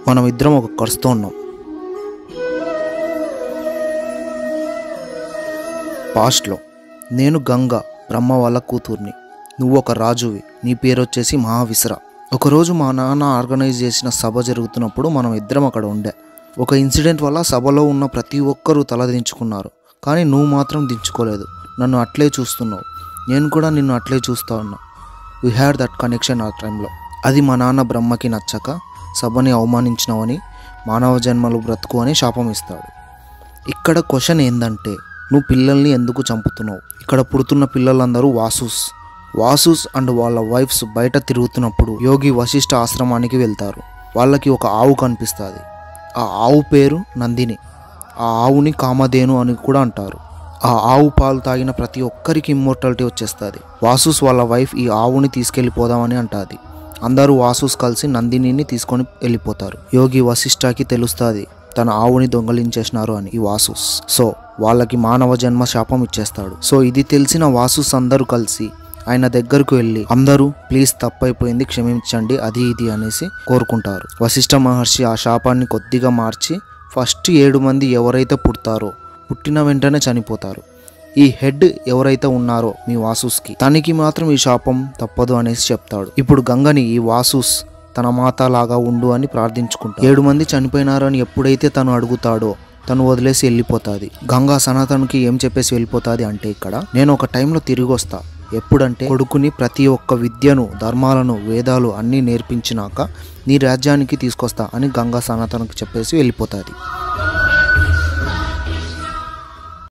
మనం ఇద్దరం ఒక కర్సుతో ఉన్నాం. పాస్ట్లో నేను గంగ బ్రహ్మ వాళ్ళ కూతుర్ని, నువ్వు ఒక రాజువి, నీ పేరు వచ్చేసి మహావిసర. ఒకరోజు మా నాన్న ఆర్గనైజ్ చేసిన సభ జరుగుతున్నప్పుడు మనం ఇద్దరం అక్కడ ఉండే. ఒక ఇన్సిడెంట్ వల్ల సభలో ఉన్న ప్రతి ఒక్కరూ తలదించుకున్నారు, కానీ నువ్వు మాత్రం దించుకోలేదు. నన్ను అట్లే చూస్తున్నావు, నేను కూడా నిన్ను అట్లే చూస్తూ ఉన్నా. వీ హ్యాడ్ దట్ కనెక్షన్ ఆ టైంలో. అది మా నాన్న బ్రహ్మకి నచ్చక సభని అవమానించినవని, మానవ జన్మలు బ్రతుకు అని శాపం ఇస్తాడు. ఇక్కడ క్వశ్చన్ ఏంటంటే, నువ్వు పిల్లల్ని ఎందుకు చంపుతున్నావు? ఇక్కడ పుడుతున్న పిల్లలందరూ వాసుస్ అండ్ వాళ్ళ వైఫ్స్ బయట తిరుగుతున్నప్పుడు యోగి వశిష్ఠ ఆశ్రమానికి వెళ్తారు. వాళ్ళకి ఒక ఆవు కనిపిస్తుంది. ఆ ఆవు పేరు నందిని. ఆ ఆవుని కామధేను అని కూడా అంటారు. ఆ ఆవు పాలు తాగిన ప్రతి ఒక్కరికి ఇమ్మోర్టాలిటీ వచ్చేస్తుంది. వాసుస్ వాళ్ళ వైఫ్ ఈ ఆవుని తీసుకెళ్ళిపోదామని అంటుంది. అందరూ వాసుస్ కలిసి నందినిని తీసుకొని వెళ్ళిపోతారు. యోగి వశిష్ఠకి తెలుస్తుంది తన ఆవుని దొంగలించేసినారు అని ఈ వాసుస్. సో వాళ్ళకి మానవ జన్మ శాపం ఇచ్చేస్తాడు. సో ఇది తెలిసిన వాసుస్ అందరూ కలిసి ఆయన దగ్గరకు వెళ్ళి, అందరూ ప్లీజ్ తప్పైపోయింది, క్షమించండి, అది ఇది అనేసి కోరుకుంటారు. వశిష్ఠ మహర్షి ఆ శాపాన్ని కొద్దిగా మార్చి ఫస్ట్ 7 మంది ఎవరైతే పుడతారో పుట్టిన వెంటనే చనిపోతారు. ఈ హెడ్ ఎవరైతే ఉన్నారో మీ వాసుస్కి, తనకి మాత్రం ఈ శాపం తప్పదు అనేసి చెప్తాడు. ఇప్పుడు గంగని ఈ వాసుస్ తన మాత లాగా ఉండు అని ప్రార్థించుకుంటాడు. 7 మంది చనిపోయినారని ఎప్పుడైతే తను అడుగుతాడో తను వదిలేసి వెళ్ళిపోతుంది. గంగా సనాతన్కి ఏం చెప్పేసి వెళ్ళిపోతుంది అంటే, ఇక్కడ నేను ఒక టైంలో తిరిగి వస్తా, ఎప్పుడంటే కొడుకుని ప్రతి ఒక్క విద్యను, ధర్మాలను, వేదాలు అన్నీ నేర్పించినాక నీ రాజ్యానికి తీసుకొస్తా అని గంగా సనాతన్కి చెప్పేసి వెళ్ళిపోతుంది.